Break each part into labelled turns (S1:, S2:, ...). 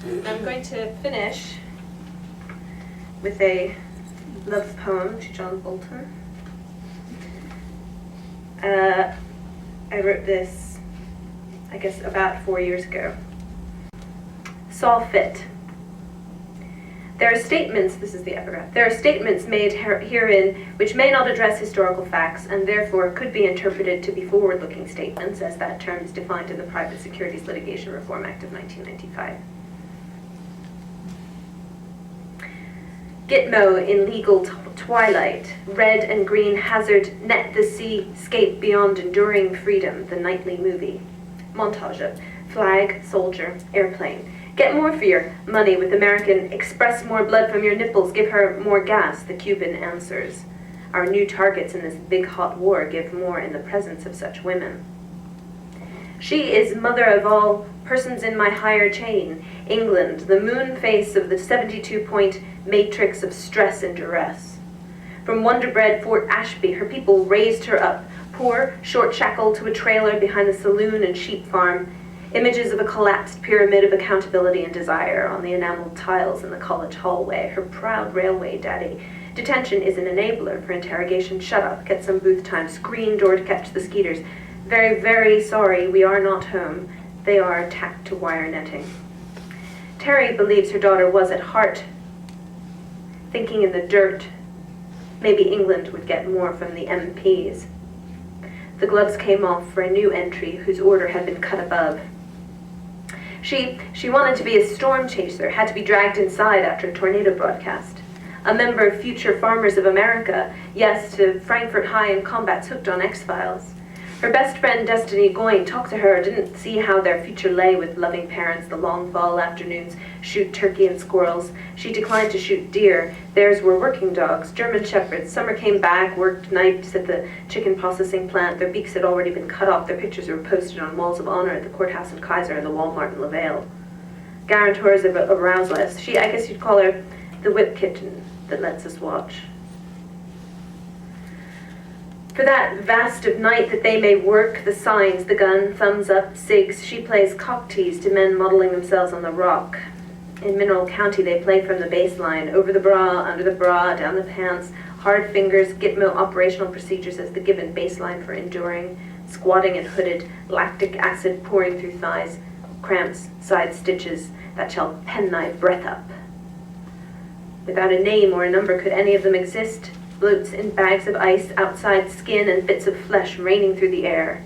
S1: I'm going to finish with a love poem to John Bolton. I wrote this, I guess, about 4 years ago. Saw fit. There are statements, this is the epigraph, there are statements made herein which may not address historical facts and therefore could be interpreted to be forward-looking statements, as that term is defined in the Private Securities Litigation Reform Act of 1995. Gitmo in legal twilight, red and green hazard, net the sea, scape beyond enduring freedom, the nightly movie. Montage of flag, soldier, airplane. Get more for your money with American, express more blood from your nipples, give her more gas, the Cuban answers. Our new targets in this big hot war give more in the presence of such women. She is mother of all persons in my higher chain. England, the moon face of the 72-point matrix of stress and duress. From Wonderbread Fort Ashby, her people raised her up, poor, short-shackled to a trailer behind the saloon and sheep farm, images of a collapsed pyramid of accountability and desire on the enameled tiles in the college hallway, her proud railway daddy. Detention is an enabler for interrogation. Shut up, get some booth time, screen door to catch the skeeters. Very, very sorry, we are not home. They are tacked to wire netting. Terry believes her daughter was at heart thinking in the dirt. Maybe England would get more from the MPs. The gloves came off for a new entry whose order had been cut above. She wanted to be a storm chaser, had to be dragged inside after a tornado broadcast. A member of Future Farmers of America, yes, to Frankfurt High and combats hooked on X-Files. Her best friend Destiny Goyne talked to her, didn't see how their future lay with loving parents, the long fall afternoons, shoot turkey and squirrels. She declined to shoot deer. Theirs were working dogs, German shepherds. Summer came back, worked nights at the chicken processing plant. Their beaks had already been cut off. Their pictures were posted on walls of honor at the courthouse in Kaiser and the Walmart in LaVale. Guarantors of arouseless. I guess you'd call her the whip kitten that lets us watch. For that vast of night that they may work, the signs, the gun, thumbs up, cigs, she plays cock tease to men modeling themselves on the rock. In Mineral County, they play from the baseline, over the bra, under the bra, down the pants, hard fingers, Gitmo operational procedures as the given baseline for enduring, squatting and hooded, lactic acid pouring through thighs, cramps, side stitches that shall penknife breath up. Without a name or a number could any of them exist, bloats in bags of ice, outside skin and bits of flesh raining through the air.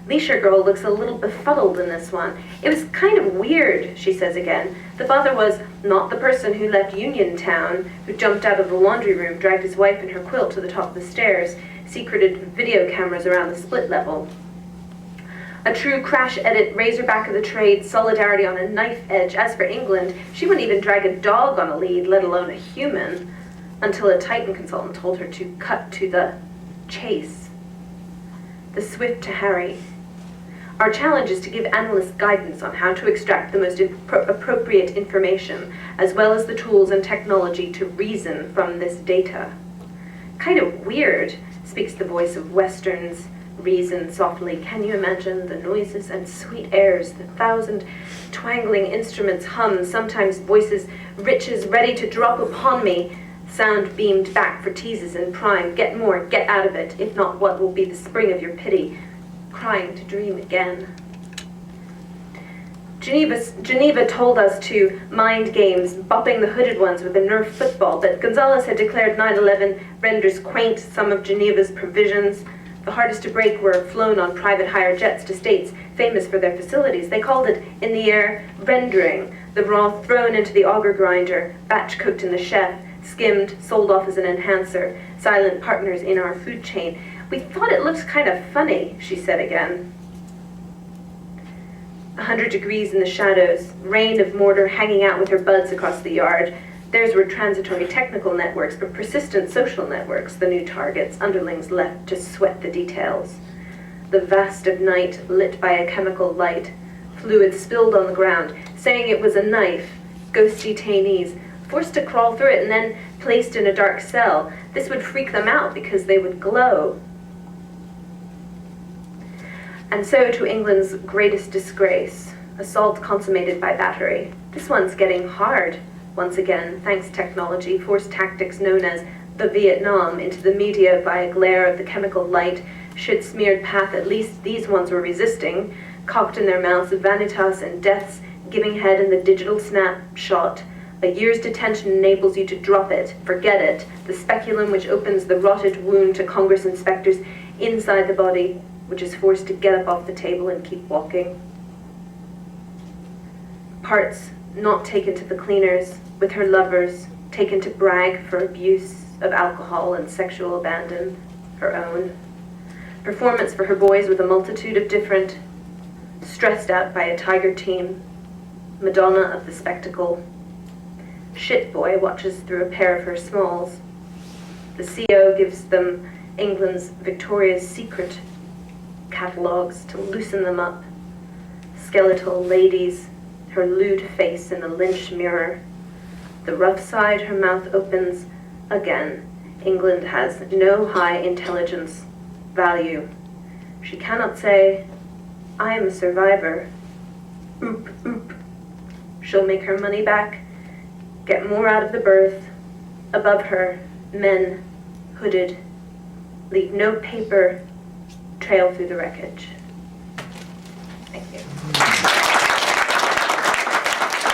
S1: Leisure Girl looks a little befuddled in this one. It was kind of weird, she says again. The father was not the person who left Uniontown, who jumped out of the laundry room, dragged his wife and her quilt to the top of the stairs, secreted video cameras around the split level. A true crash edit, razorback of the trade, solidarity on a knife edge. As for England, she wouldn't even drag a dog on a lead, let alone a human, until a Titan consultant told her to cut to the chase. The swift to Harry. Our challenge is to give analysts guidance on how to extract the most appropriate information, as well as the tools and technology to reason from this data. Kind of weird, speaks the voice of Westerns, reason softly. Can you imagine the noises and sweet airs, the 1,000 twangling instruments hum, sometimes voices rich as ready to drop upon me, sound beamed back for teases and prime. Get more, get out of it. If not, what will be the spring of your pity? Crying to dream again. Geneva told us to mind games, bopping the hooded ones with a Nerf football, but Gonzales had declared 9/11 renders quaint some of Geneva's provisions. The hardest to break were flown on private hire jets to states famous for their facilities. They called it, in the air, rendering, the raw thrown into the auger grinder, batch cooked in the chef, skimmed, sold off as an enhancer, silent partners in our food chain. We thought it looked kind of funny, she said again. 100 degrees in the shadows, rain of mortar hanging out with her buds across the yard. Theirs were transitory technical networks, but persistent social networks, the new targets, underlings left to sweat the details. The vast of night lit by a chemical light, fluid spilled on the ground, saying it was a knife, ghosty detainees, forced to crawl through it and then placed in a dark cell. This would freak them out because they would glow. And so to England's greatest disgrace, assault consummated by battery, This one's getting hard. Once again, thanks technology, forced tactics known as the Vietnam into the media by a glare of the chemical light, shit-smeared path at least these ones were resisting, cocked in their mouths vanitas and death's giving head in the digital snapshot. A year's detention enables you to drop it, forget it, the speculum which opens the rotted wound to Congress inspectors inside the body, which is forced to get up off the table and keep walking. Parts not taken to the cleaners, with her lovers, taken to brag for abuse of alcohol and sexual abandon, her own. Performance for her boys with a multitude of different, stressed out by a tiger team, Madonna of the spectacle. Shit boy watches through a pair of her smalls. The CO gives them England's Victoria's Secret catalogues to loosen them up. Skeletal ladies, her lewd face in the Lynch mirror. The rough side her mouth opens again. England has no high intelligence value. She cannot say, I am a survivor. Oop, oop. She'll make her money back, get more out of the berth. Above her, men, hooded, leave no paper trail through the wreckage. Thank you.